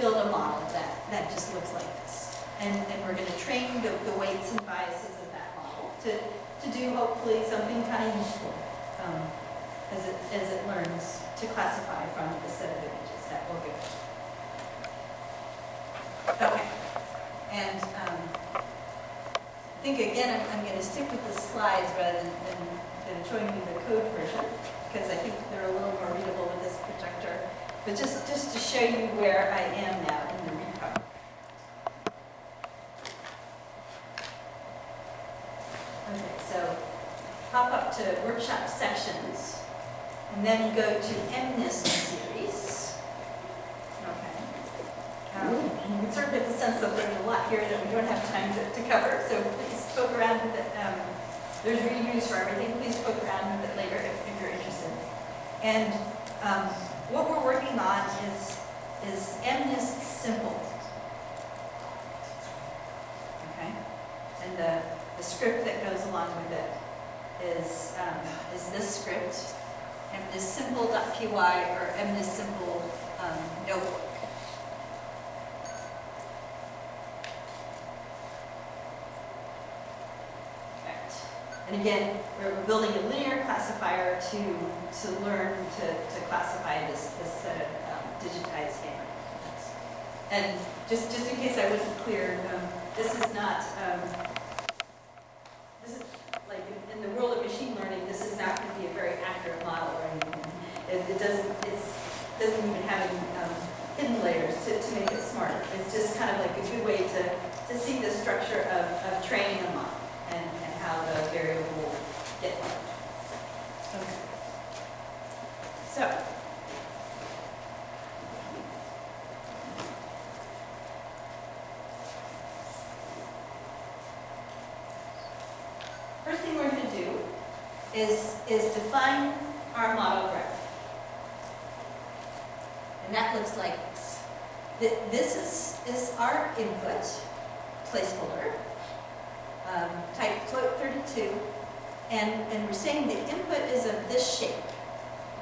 build a model that just looks like this. And we're going to train the weights and biases of that model to do hopefully something kind of useful as it learns to classify from the set of images that we'll get. Okay, and I think again I'm going to stick with the slides rather than showing you the code version, because I think they're a little more readable with this projector. But just to show you where I am now in the repo. Okay, so pop up to workshop sections, and then go to MNIST series. Okay. You can sort of get the sense that there's a lot here that we don't have time to cover, so please poke around with it. There's reviews for everything. Please poke around with it later if you're interested. And what we're working on is MNIST simple. Okay, and the script that goes along with it is this script, MNIST simple.py or MNIST simple notebook. And again, we're building a linear classifier to learn to classify this set of digitized handwriting. And just in case I wasn't clear, this is not, this is like in the world of machine learning, this is not going to be a very accurate model or anything. It doesn't even have any hidden layers to make it smarter. It's just kind of like a good way to see the structure of training a model. And how the variable will get learned. Okay. So, first thing we're going to do is define our model graph. And that looks like this. This is our input placeholder. Type float 32, and we're saying the input is of this shape.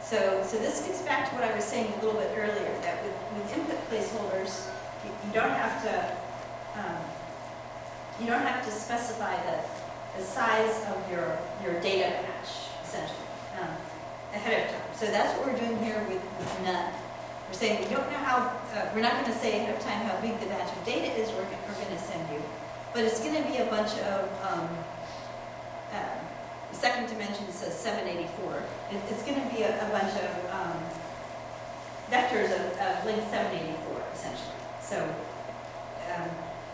So this gets back to what I was saying a little bit earlier, that with input placeholders, you don't have to specify the size of your data batch essentially ahead of time. So that's what we're doing here with none. We're saying we don't know how. We're not going to say ahead of time how big the batch of data is. We're going to send you. But it's going to be a bunch of, the second dimension says 784. It's going to be a bunch of vectors of length 784, essentially. So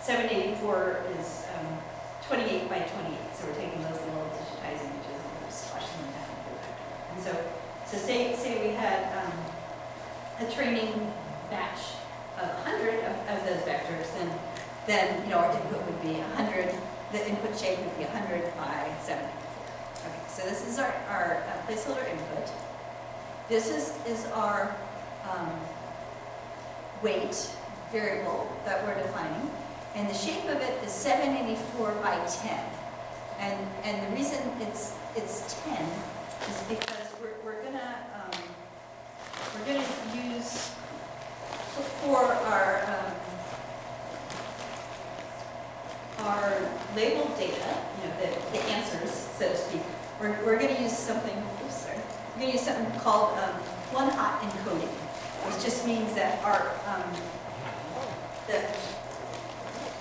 784 is 28 by 28. So we're taking those little digitized images and we're squashing them down into a vector. And so say we had a training batch of 100 of those vectors, then our input would be 100, the input shape would be 100 by 784. Okay, so this is our placeholder input. This is our weight variable that we're defining. And the shape of it is 784 by 10. And the reason it's 10 is because we're gonna use for our labeled data, the answers, so to speak, we're going to use something. Oops, sorry. We're going to use something called one-hot encoding, which just means that our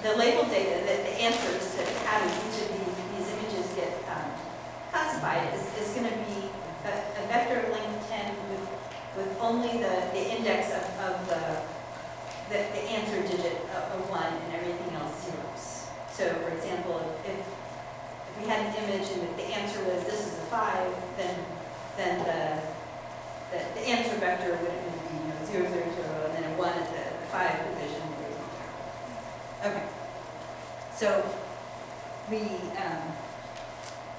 the labeled data, the answers to how each of these images get classified is going to be a vector of length 10 with only the index of the answer digit of 1 and everything else zeros. So, for example, if we had an image and the answer was this is a 5, then the answer vector would be 0, 0, 0, and then a 1 at the 5 position. Okay. So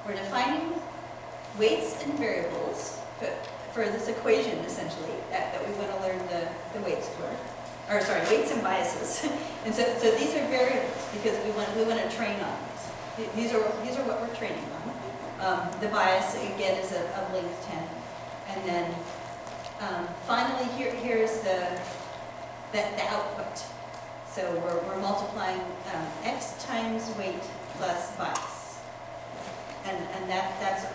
we're defining weights and variables for this equation essentially that we want to learn the weights for. Or sorry, weights and biases. And so these are variables because we want to train on these. These are what we're training on. The bias again is of length 10, and then finally here's the the output. So we're multiplying x times weight plus bias. And that's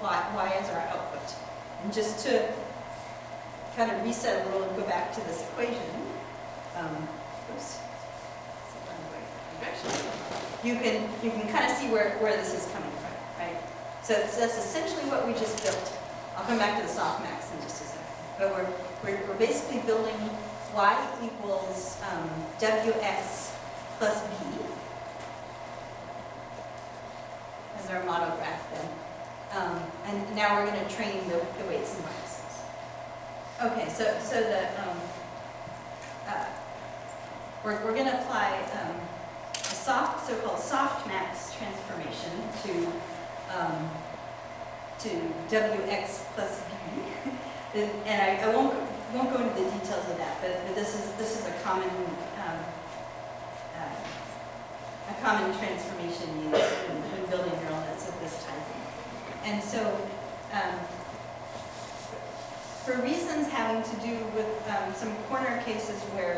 y is our output. And just to kind of reset a little and go back to this equation, oops, you can kind of see where this is coming from, right? So that's essentially what we just built. I'll come back to the softmax in just a second. But we're basically building y equals wx plus b as our model graph then. And now we're going to train the weights and biases. Okay, so the we're going to apply a so-called softmax transformation to wx plus b, and I won't go into the details of that, but this is a common transformation used when building neural nets of this type. And so, for reasons having to do with some corner cases where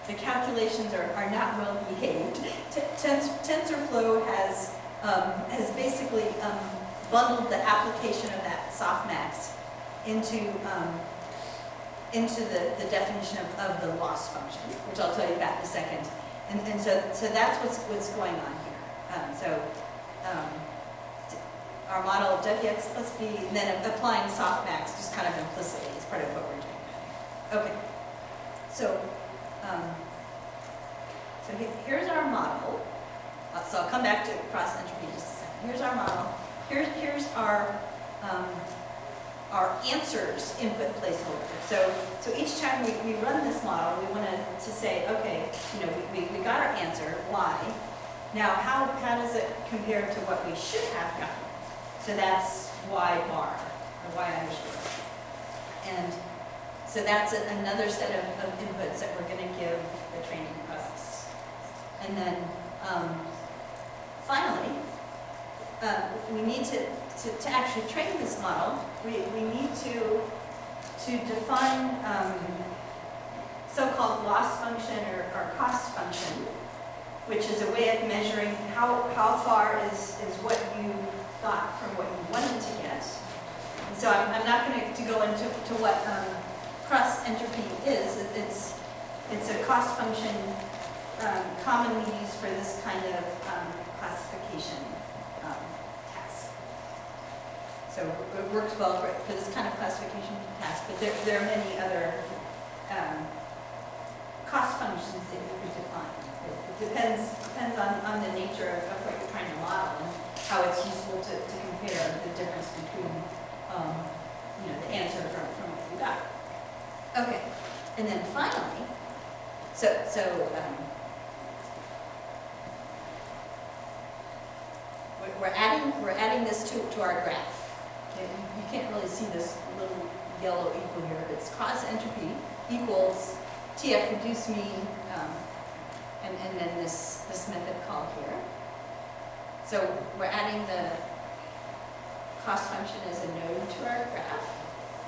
the calculations are not well behaved, TensorFlow has basically bundled the application of that softmax into the definition of the loss function, which I'll tell you about in a second. And so that's what's going on here. Our model of wx plus b, and then applying softmax just kind of implicitly is part of what we're doing. Okay, so here's our model. So I'll come back to cross entropy in just a second. Here's our model. Here's our answers input placeholder. So each time we run this model, we want to say, okay, we got our answer, y. Now how does it compare to what we should have gotten? So that's y bar, or y underscore. And so that's another set of inputs that we're going to give the training process. And then finally, we need to actually train this model, we need to define so-called loss function or cost function, which is a way of measuring how far is what you got from what you wanted to get. And so I'm not going to go into what cross entropy is. It's a cost function commonly used for this kind of classification task. So it works well for this kind of classification task, but there are many other cost functions that you could define. It depends on the nature of what you're trying to model and how it's useful to compare the difference between the answer from what you got. Okay, and then finally, we're adding this to our graph. Okay, you can't really see this little yellow equal here. It's cross entropy equals TF reduce mean, and then this method call here. So we're adding the cost function as a node to our graph.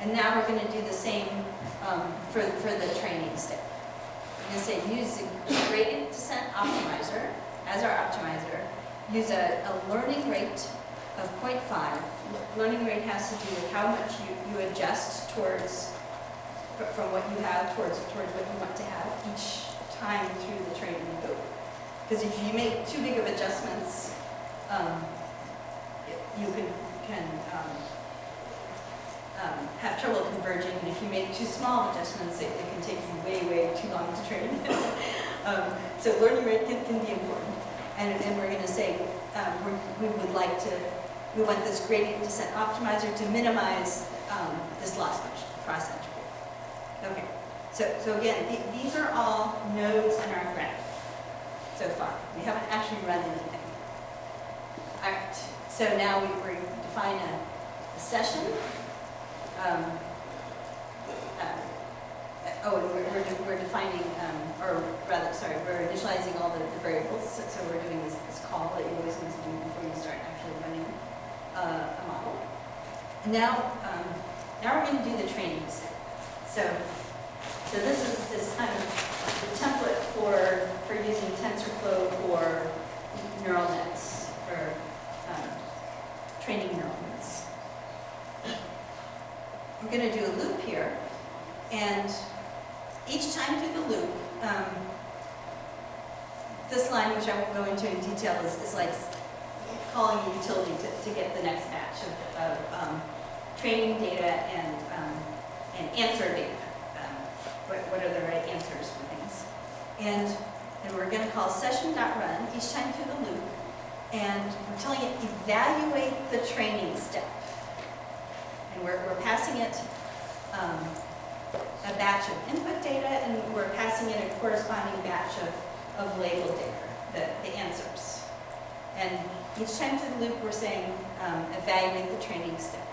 And now we're going to do the same for the training step. We're going to say use the gradient descent optimizer as our optimizer. Use a learning rate of 0.5. Learning rate has to do with how much you adjust towards, from what you have towards what you want to have each time through the training loop. Because if you make too big of adjustments, you can have trouble converging, and if you make too small adjustments, it can take you way too long to train. So learning rate can be important, and we're going to say we want this gradient descent optimizer to minimize this loss function, cross entropy. Okay, so again, these are all nodes in our graph so far. We haven't actually run anything. All right, so now we define a session. We're defining, we're initializing all the variables. So we're doing this call that you always need to do before you start actually running a model. And now Now we're going to do the training step. So this is kind of the template for using TensorFlow for neural nets, for training neural nets. I'm going to do a loop here, and each time through the loop, this line, which I won't go into in detail, is like calling a utility to get the next batch of training data and answer data. What are the right answers for things? And we're going to call session.run each time through the loop, and we're telling it evaluate the training step. And we're passing it a batch of input data, and we're passing it a corresponding batch of label data, the answers. And each time through the loop, we're saying evaluate the training step.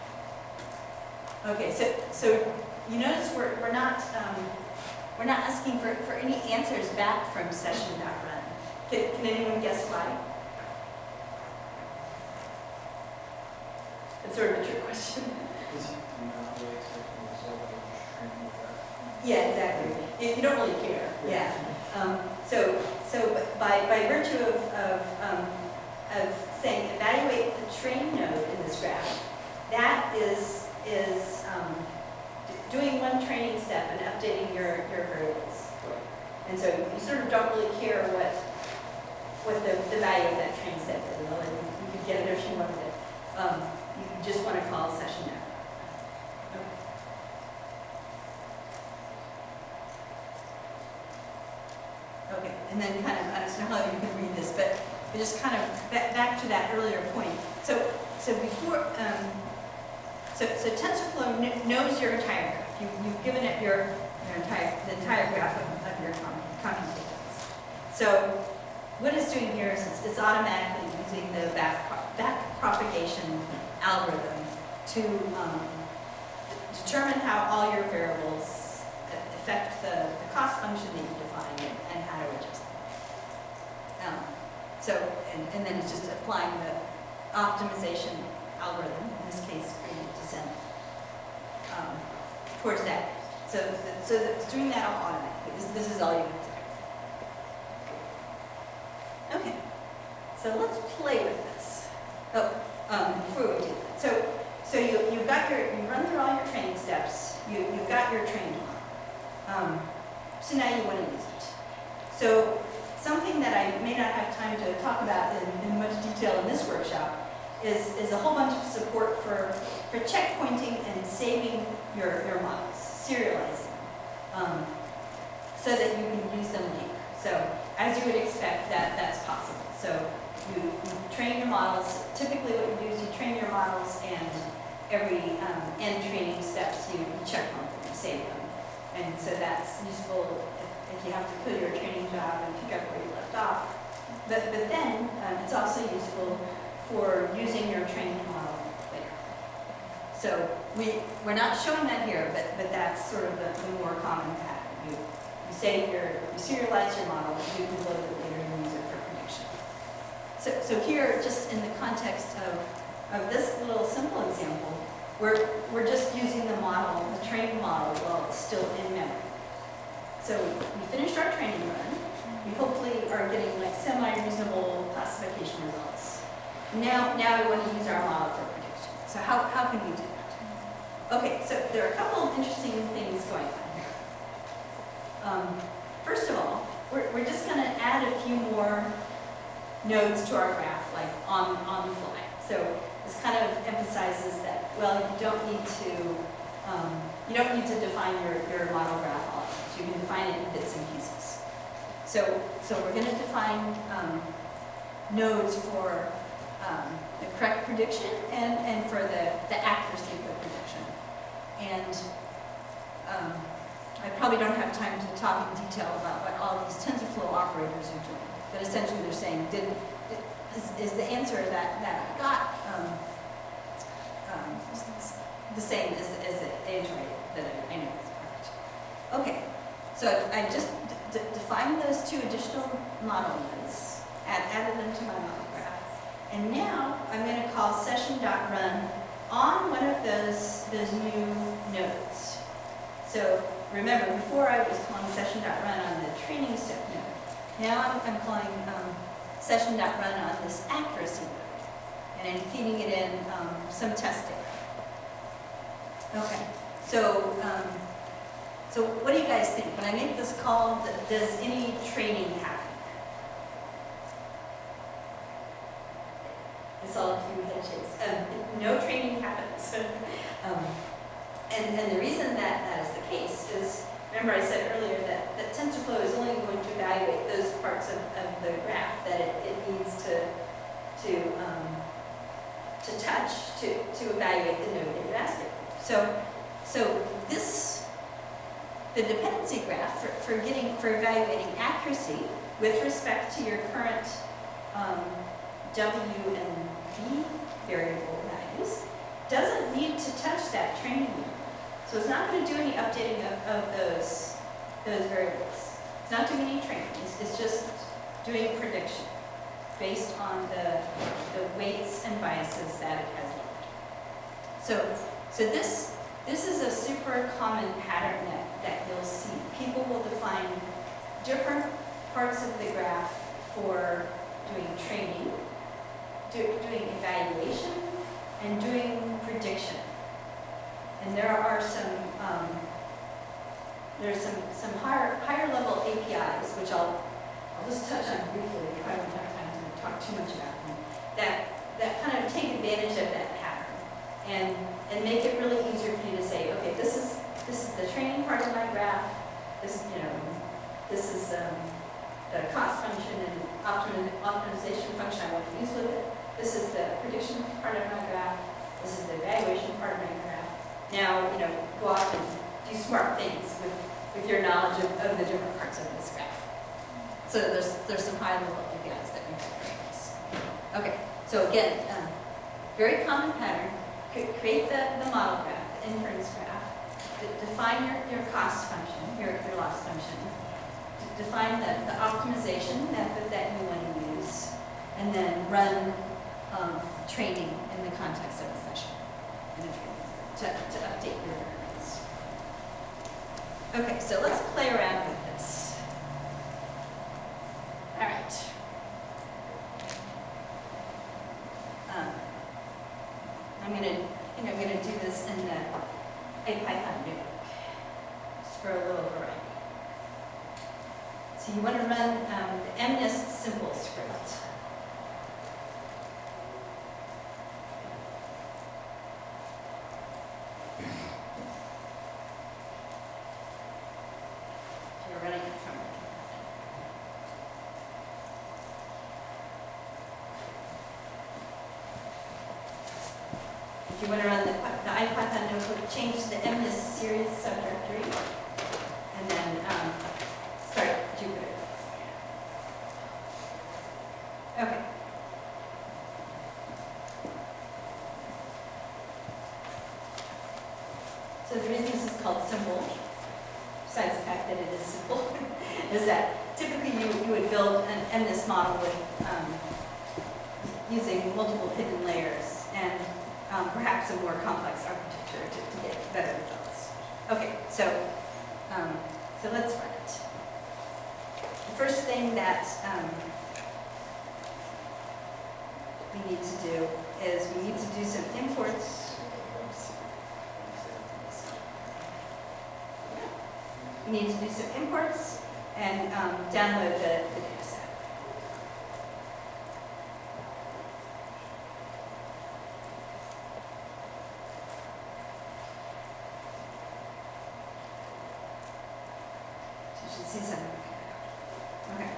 Okay, so you notice we're not asking for any answers back from session.run. Can anyone guess why? It's sort of a trick question. Yeah, exactly. You don't really care. Yeah. So by virtue of saying evaluate the train node in this graph, that is doing one training step and updating your variables. And so you sort of don't really care what the value of that train step is. You could get it if you wanted it. You just want to call session now. Okay, and then kind of, I don't know how you can read this, but just kind of back to that earlier point. So before, so TensorFlow knows your entire graph. You've given it the entire graph of your computations. So what it's doing here is it's automatically using the back propagation algorithm to determine how all your variables affect the cost function that you define and how to adjust them. And then it's just applying the optimization algorithm, in this case gradient descent, towards that. So it's doing that all automatically. This is all you have to do. Okay, so let's play with this. Before we do that. So you run through all your training steps. You've got your training model. So now you want to use it. So something that I may not have time to talk about in much detail in this workshop is a whole bunch of support for checkpointing and saving your models, serializing them, so that you can use them later. So as you would expect, that's possible. So you train your models. Typically what you do is you train your models, and every end training steps you checkpoint them, you save them. And so that's useful if you have to kill your training job and pick up where you left off. But then it's also useful for using your training model later. So we're not showing that here, but that's sort of the more common pattern. You serialize your model, you can load it later and use it for prediction. So here, just in the context of this little simple example, we're just using the model, the training model, while it's still in memory. So we finished our training run. We hopefully are getting like semi-reasonable classification results. Now we want to use our model for prediction. So how can we do that? Okay, so there are a couple of interesting things going on here. First of all, we're just going to add a few more nodes to our graph, like on the fly. So this kind of emphasizes that, well, you don't need to define your model graph all at once. You can define it in bits and pieces. So we're going to define nodes for the correct prediction and for the accuracy of the prediction. And I probably don't have time to talk in detail about what all these TensorFlow operators are doing. But essentially they're saying, is the answer that I got the same as the age rate that I know is correct? Okay, so I just defined those two additional model nodes, added them to my model graph, and now I'm going to call session.run on one of those new nodes. So remember, before I was calling session.run on the training step node. Now I'm calling session.run on this accuracy node. And I'm feeding it in some test data. Okay, so so what do you guys think? When I make this call, does any training happen? I saw a few head shakes. No training happens. And the reason that is the case is, remember I said earlier that TensorFlow is only going to evaluate those parts of the graph that it needs to touch to evaluate the node that you asked it for. So the dependency graph for evaluating accuracy with respect to your current W and V variable values doesn't need to touch that training node. So it's not going to do any updating of those variables. It's not doing any training. It's just doing prediction based on the weights and biases that it has learned. So this is a super common pattern that you'll see. People will define different parts of the graph for doing training, doing evaluation, and doing prediction. And there are there's some higher level APIs, which I'll just touch on briefly if I don't have time to talk too much about them, that kind of take advantage of that pattern and make it really easier for you to say, okay, this is the training part of my graph. This is the cost function and optimization function I want to use with it. This is the prediction part of my graph. This is the evaluation part of my graph. Now, go off and do smart things with your knowledge of the different parts of this graph. So there's some high-level APIs that make that very nice. Okay, so again, very common pattern. Create the model graph, the inference graph. Define your cost function, your loss function. Define the optimization method that you want to use, and then run training in the context of a session to update your variables. Okay, so let's play around with this. All right. I'm gonna do this in a Python notebook, just for a little variety. So you want to run the mnist simple script. If you want to run the IPython notebook, change the mnist series subdirectory, and then start Jupyter. Okay. So the reason this is called simple, besides the fact that it is simple, is that typically you would build an mnist model with using multiple hidden layers and perhaps a more complex architecture to get better results. Okay, so let's run it. The first thing that we need to do is we need to do some imports. We need to do some imports and download the data set. See something. Okay.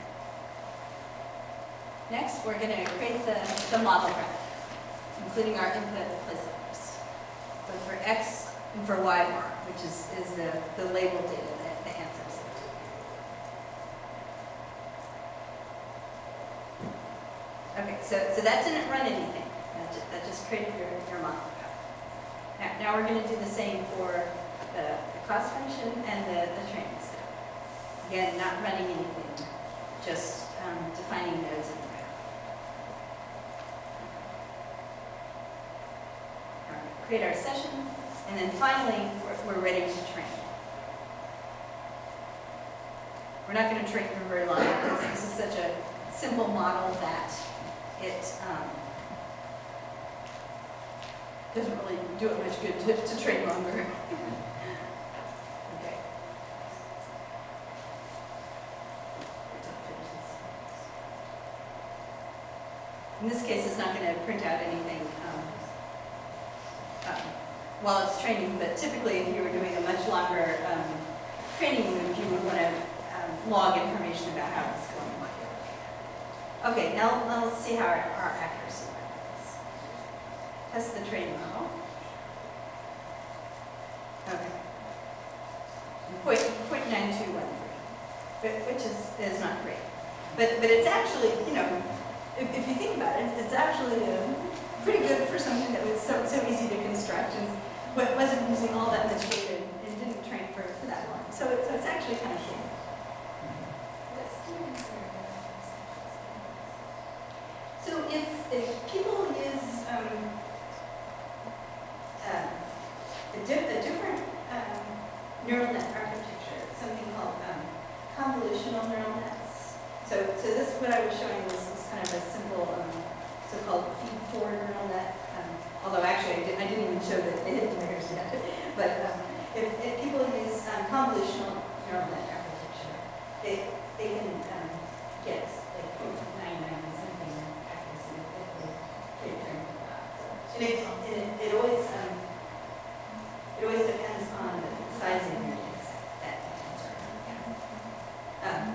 Next, we're going to create the model graph, including our input placeholders, both for X and for Y bar, which is the label data that the answers. Okay, so that didn't run anything. That just created your model graph. Now we're going to do the same for the cost function and the training step. Again, not running anything, just defining nodes in the graph. All right, create our session, and then finally, we're ready to train. We're not going to train for very long because this is such a simple model that it doesn't really do it much good to train longer. Okay. In this case, it's not going to print out anything while it's training, but typically if you were doing a much longer training loop, you would want to log information about how it's going. Okay, now let's see how our accuracy is. Test the training model. Okay. 0.9213, which is not great. But it's actually, you know, if you think about it, it's actually pretty good for something that was so easy to construct and wasn't using all that much data and didn't train for that long. So it's actually kind of cool. So if people use a different neural net architecture, something called convolutional neural nets. So this, what I was showing was kind of a simple so-called feed-forward neural net. Although actually I didn't even show the hidden layers yet. But if people use convolutional neural net architecture, they can get like 0.99 something accuracy if they train for that. So it always depends on the size of your data set.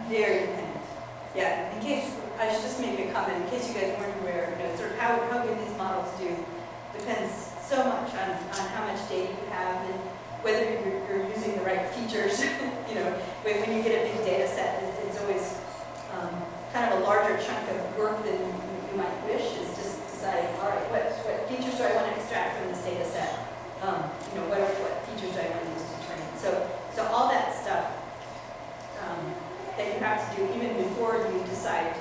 Very dependent. Yeah, in case, I should just make a comment, in case you guys weren't aware, you know, sort of how good these models do depends so much on how much data you have and whether you're using the right features. You know, when you get a big data set, it's always kind of a larger chunk of work than you might wish, is just deciding, all right, what features do I want to extract from this data set? You know, what features do I want to use to train? So all that stuff that you have to do even before you decide,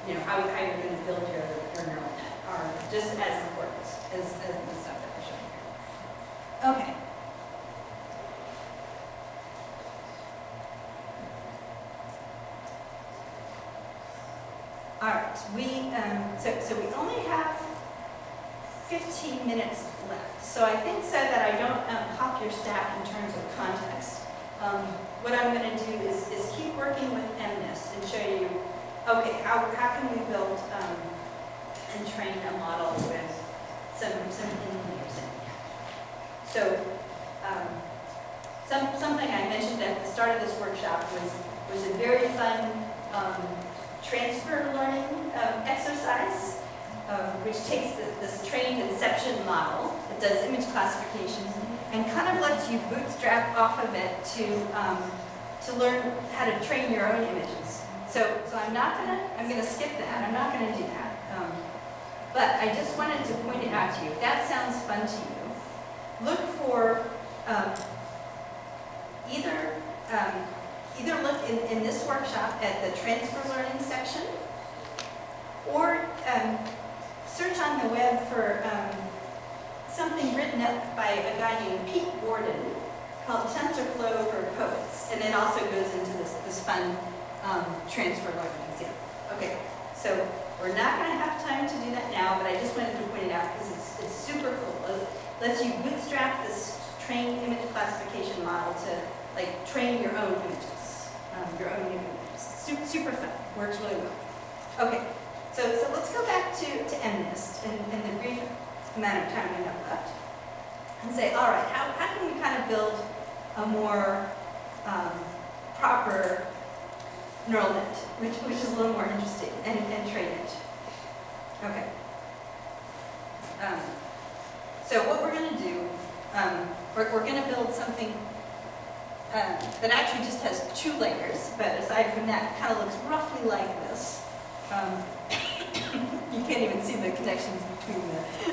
you know, how you're going to build your neural net are just as important as the stuff that we're showing here. Okay. All right. So we only have 15 minutes left. So I think so that I don't hop your stack in terms of context. What I'm going to do is keep working with MNIST and show you, okay, how can we build and train a model with some in-layers in it. So something I mentioned at the start of this workshop was a very fun transfer learning exercise, which takes this trained inception model that does image classification and kind of lets you bootstrap off of it to learn how to train your own images. So I'm gonna skip that. I'm not gonna do that. But I just wanted to point it out to you. If that sounds fun to you, look for either look in this workshop at the transfer learning section, or search on the web for something written up by a guy named Pete Gordon called TensorFlow for Poets, and it also goes into this fun transfer learning example. Okay, so we're not going to have time to do that now, but I just wanted to point it out because it's super cool. It lets you bootstrap this trained image classification model to like train your own images, your own new images. Super fun. Works really well. Okay, so let's go back to MNIST and the brief amount of time we have left, and say, all right, how can we kind of build a more proper neural net, which is a little more interesting, and train it. Okay. So what we're going to do, we're going to build something that actually just has 2 layers, but aside from that, it kind of looks roughly like this. You can't even see the connections between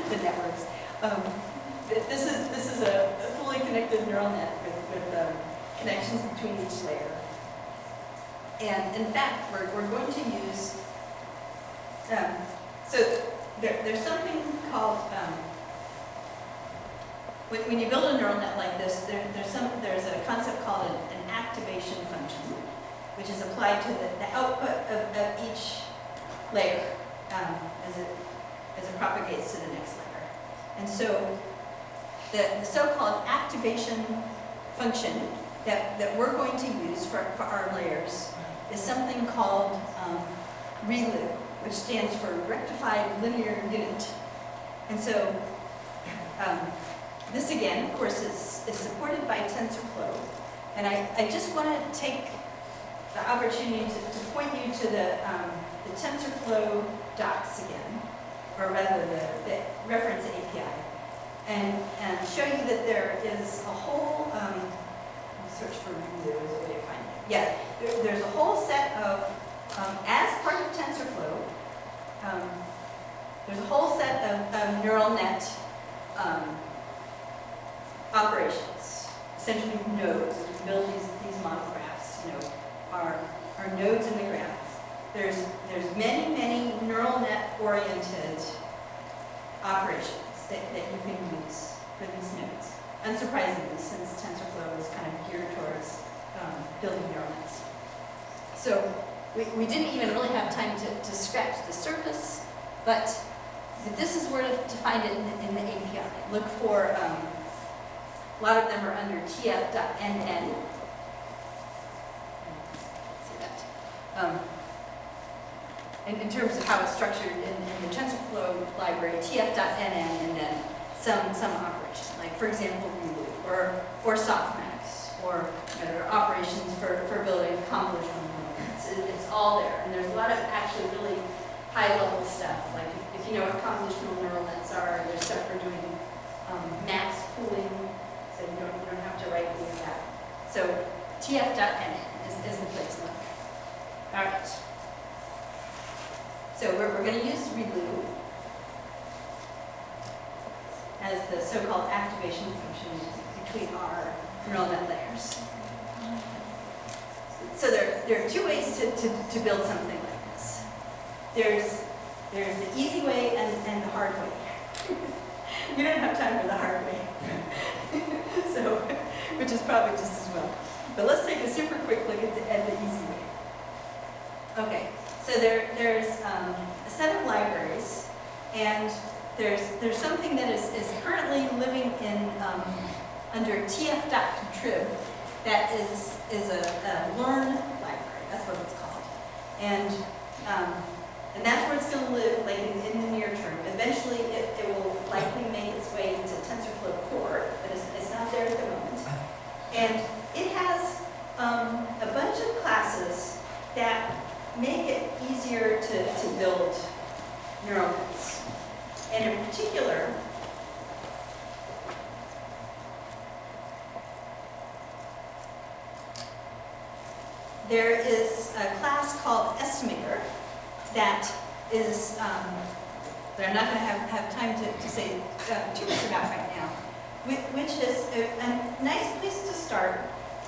the networks. This is a fully connected neural net with connections between each layer. And in fact, we're going to use, so there's something called when you build a neural net like this, there's a concept called an activation function, which is applied to the output of each layer as it propagates to the next layer. And so the so-called activation function that we're going to use for our layers is something called ReLU, which stands for Rectified Linear Unit. And so this again, of course, is supported by TensorFlow. And I just want to take the opportunity to point you to the TensorFlow docs again, or rather the reference API, and show you that there is a whole, search for ReLU is a way to find it. Yeah, there's a whole set of, as part of TensorFlow, there's a whole set of neural net operations, essentially nodes. As we build these model graphs, are nodes in the graph. There's many neural net oriented operations that you can use for these nodes. Unsurprisingly, since TensorFlow is kind of geared towards building neural nets. So we didn't even really have time to scratch the surface, but this is where to find it in the API. Look for, a lot of them are under tf.nn. See that? In terms of how it's structured in the TensorFlow library, tf.nn, and then some operation, like for example, ReLU, or softmax, or there are operations for building convolutional neural nets. It's all there, and there's a lot of actually really high-level stuff. Like if you know what convolutional neural nets are, there's stuff for doing max pooling, so you don't have to write any of that. So tf.nn is the place to look. All right. So we're going to use ReLU as the so-called activation function between our neural net layers. So there are two ways to build something like this. There's the easy way and the hard way. We don't have time for the hard way, so which is probably just as well. But let's take a super quick look at the easy way. Okay, so there's a set of libraries, and there's something that is currently living in under tf.contrib that is a learn library. That's what it's called, and that's where it's going to live, like in the near term. Eventually, it will likely make its way into TensorFlow core, but it's not there at the moment. And it has a bunch of classes that make it easier to build neural nets. And in particular, there is a class called estimator that is, that I'm not going to have time to say too much about right now, which is a nice place to start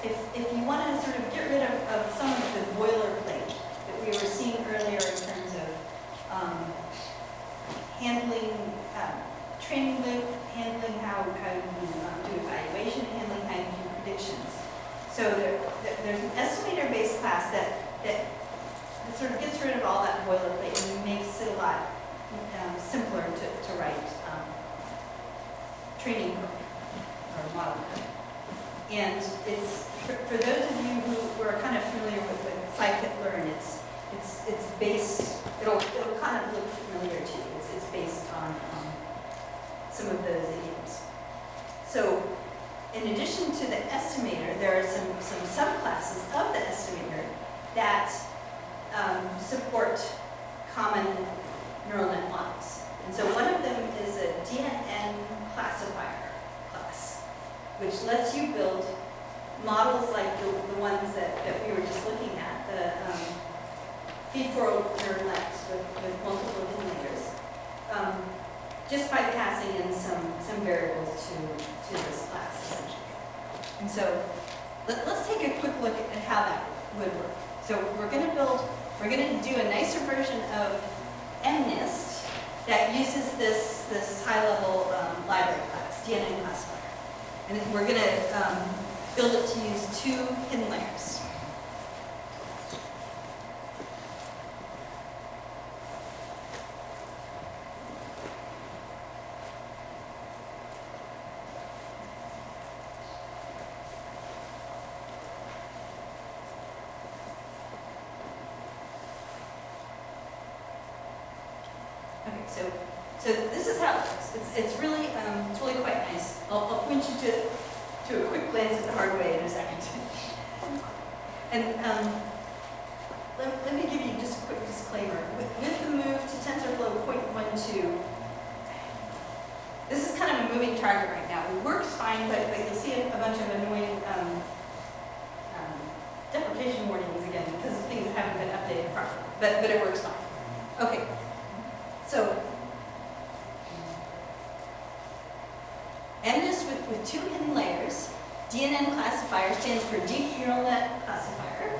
if you want to sort of get rid of some of the boilerplate that we were seeing earlier in terms of handling training loop, handling how you do evaluation, handling how you do predictions. So there's an estimator-based class that sort of gets rid of all that boilerplate and makes it a lot simpler to write training code or model code. And it's for those of you who are kind of familiar with scikit-learn, it's based. It'll kind of look familiar to you. It's based on some of those idioms. So in addition to the estimator, there are some subclasses of the estimator that support common neural net models. And so one of them is a DNN classifier class, which lets you build models like the ones that we were just looking at, the feed-forward neural nets with multiple layers, just by passing in some variables to this class, essentially. And so let's take a quick look at how that would work. So we're going to do a nicer version of MNIST that uses this high-level library class, DNN classifier. And we're going to build it to use 2 hidden layers. Okay, so this is how it looks. It's really quite nice. I'll point you to a quick glance at the hard way in a second. And let me give you just a quick disclaimer. With the move to TensorFlow 0.12, this is kind of a moving target right now. It works fine, but you'll see a bunch of annoying deprecation warnings again because things haven't been updated properly. But it works fine. Okay. So, MNIST with 2 hidden layers. DNN classifier stands for Deep Neural Net Classifier.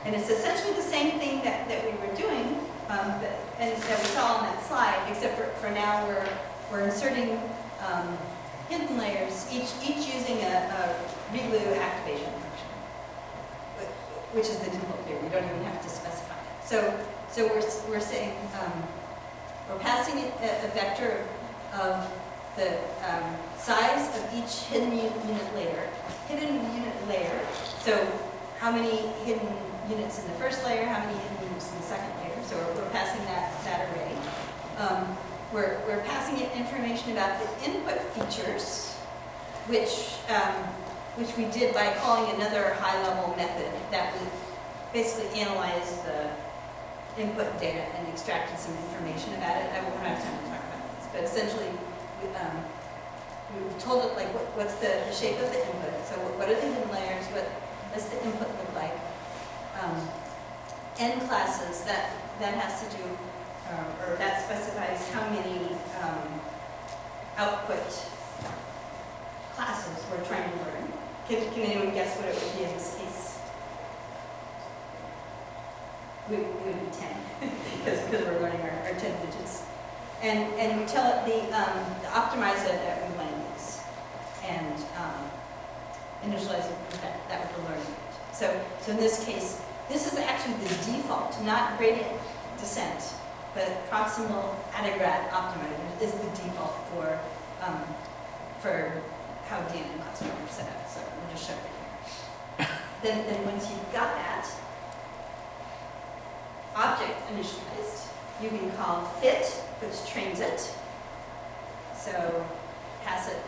And it's essentially the same thing that we were doing, and that we saw on that slide, except for now we're inserting hidden layers, each using a ReLU activation function, which is the default here. We don't even have to specify it. So we're saying, we're passing it a vector of the size of each hidden unit layer. So how many hidden units in the first layer, how many hidden units in the second layer. So we're passing that array. We're passing it information about the input features, which we did by calling another high-level method that would basically analyze the input data and extracted some information about it. I won't have time to talk about this, but essentially we've told it like what's the shape of the input. So what are the hidden layers? What's the input look like? N classes that has to do, or that specifies how many output classes we're trying to learn. Can anyone guess what it would be in this case? It would be 10, because we're learning our 10 digits. And we tell it the optimizer that we want to use, and initialize that with the learning rate. So in this case, this is actually the default, not gradient descent, but proximal Adagrad optimizer is the default for how DNN classifier is set up. So we'll just show it here. Then once you've got that object initialized, you can call fit, which trains it. So pass it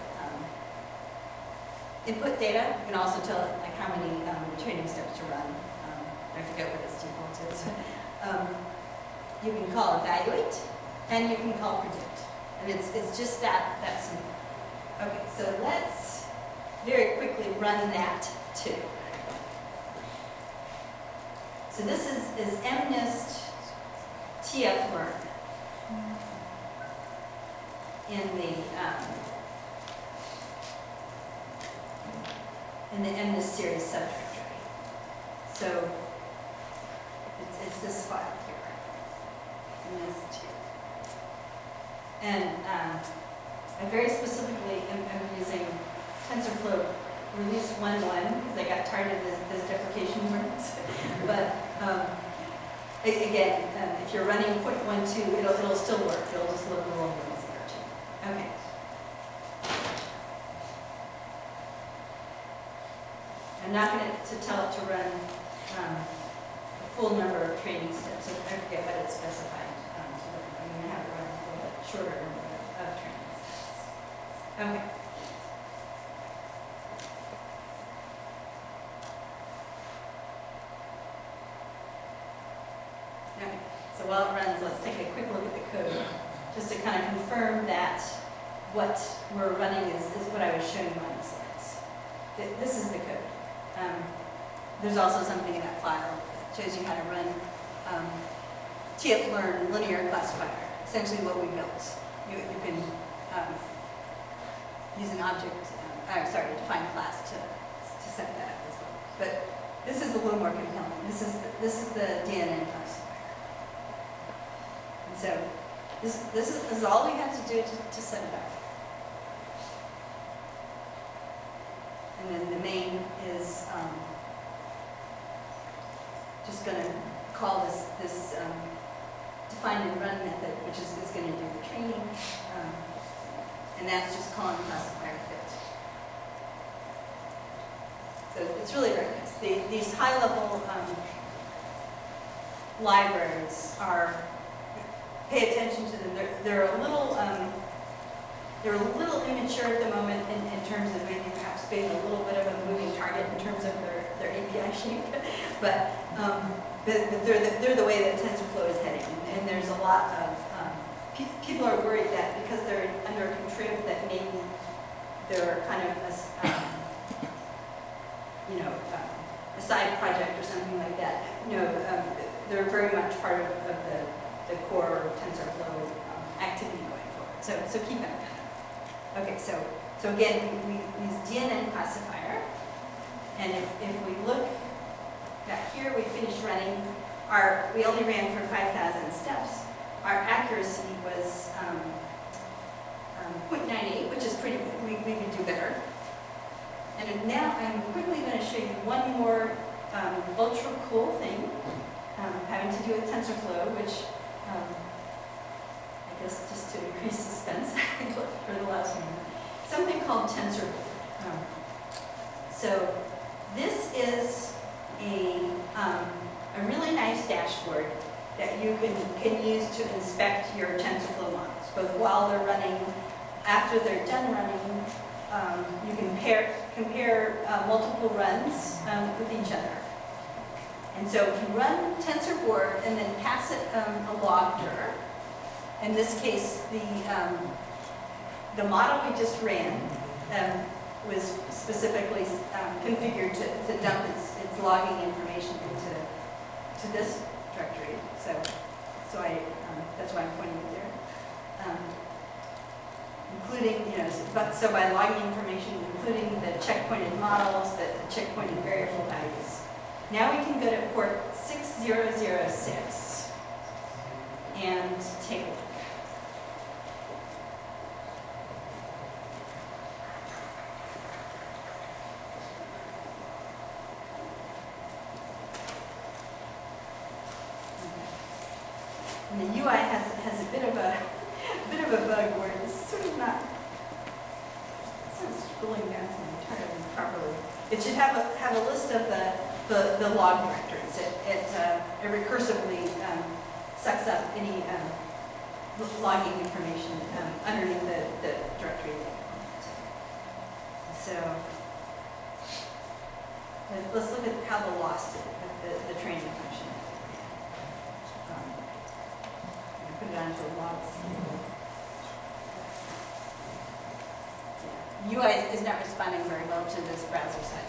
input data. You can also tell it like how many training steps to run. I forget what its default is. You can call evaluate, and you can call predict. And it's just that simple. Okay, so let's very quickly run that too. So this is MNIST TF learn in the MNIST series subdirectory. So it's this file here, MNIST TF. And I very specifically am using TensorFlow release 1.1 because I got tired of those deprecation warnings. But again, if you're running 0.12, it'll still work. It'll just look a little bit easier too. Okay. I'm not going to tell it to run a full number of training steps. So I forget what it's specified. I'm going to have it run a little bit shorter number of training steps. Okay. Okay. So while it runs, let's take a quick look at the code, just to kind of confirm that what we're running is what I was showing you on the slides. This is the code. There's also something in that file that shows you how to run TF-learn linear classifier, essentially what we built. You can use an object, define a class to set that up as well. But this is a little more compelling. This is the DNN classifier. And so this is all we had to do to set it up. then the main is just going to call this define and run method, which is going to do the training, and that's just calling classifier fit. So it's really very nice. These high-level libraries are, pay attention to them. They're a little immature at the moment in terms of maybe perhaps being a little bit of a moving target in terms of their API shape, but they're the way that TensorFlow is heading, and there's a lot of people are worried that because they're under a contrib that maybe they're kind of a side project or something like that. No, they're very much part of the core TensorFlow activity going forward. So keep that in mind. Okay, so again, we use DNN classifier, and if we look back here, we finished running. We only ran for 5,000 steps. Our accuracy was 0.98, which is pretty good. We could do better. And now I'm quickly going to show you one more ultra cool thing having to do with TensorFlow, which I guess just to increase suspense for the last one. Something called TensorFlow. So this is a really nice dashboard that you can use to inspect your TensorFlow models, both while they're running, after they're done running. You can compare multiple runs with each other. And so if you run TensorBoard and then pass it a log dir, in this case the model we just ran was specifically configured to dump its logging information into this directory. So that's why I'm pointing it there. Including, so by logging information, including the checkpointed models, the checkpointed variable values. Now we can go to port 6006 and take a look. And the UI has a bit of a bug where it's sort of not scrolling down entirely properly. It should have a list of the log directories. It recursively sucks up any logging information underneath the directory. So let's look at how the loss did, the training function. Put it onto logs. UI is not responding very well to this browser side,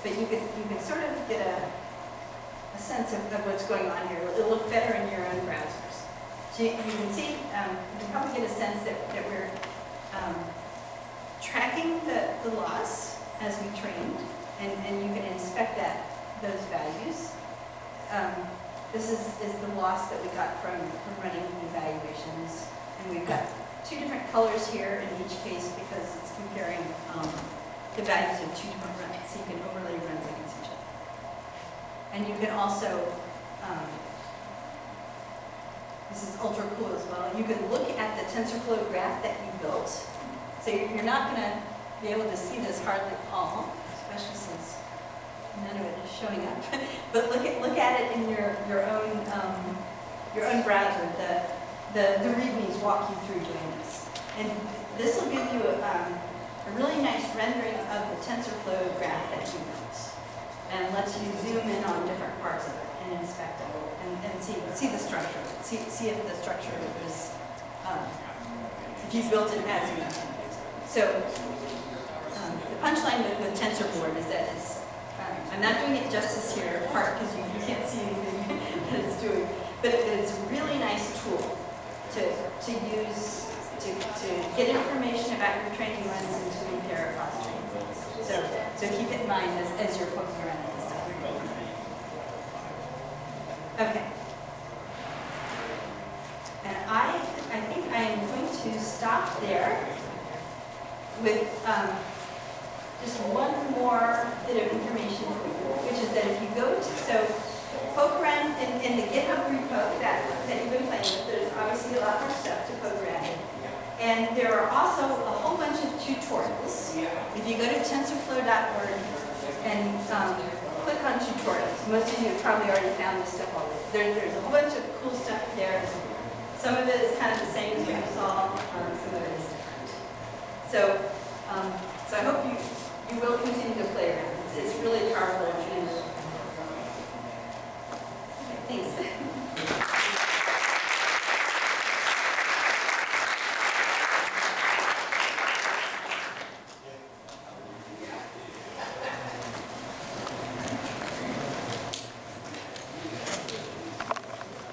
but you could sort of get a sense of what's going on here. It'll look better in your own browsers. So you can see, you can probably get a sense that we're tracking the loss as we trained, and you can inspect those values. This is the loss that we got from running the evaluations, and we've got two different colors here in each case because it's comparing the values of two different runs, so you can overlay runs against each other. And you can also, this is ultra cool as well, you can look at the TensorFlow graph that you built. So you're not going to be able to see this hardly at all, especially since none of it is showing up. But look at it in your own browser. The READMEs walk you through doing this, and this will give you a really nice rendering of the TensorFlow graph that you built, and lets you zoom in on different parts of it and inspect it and see the structure. See if the structure is if you built it as you intended. So the punchline with TensorBoard is that I'm not doing it justice here, in part because you can't see anything that it's doing, but it's a really nice tool to use to get information about your training runs and to compare across training runs. So keep it in mind as you're poking around at this stuff. Okay. And I think I am going to stop there with just one more bit of information for you, which is that if you go to, so poke around in the GitHub repo that you've been playing with, there's obviously a lot more stuff to poke around in. And there are also a whole bunch of tutorials. If you go to TensorFlow.org and click on tutorials, most of you have probably already found this stuff already. There's a whole bunch of cool stuff there. Some of it is kind of the same as what you saw, some of it is different. So I hope you will continue to play around. It's really powerful and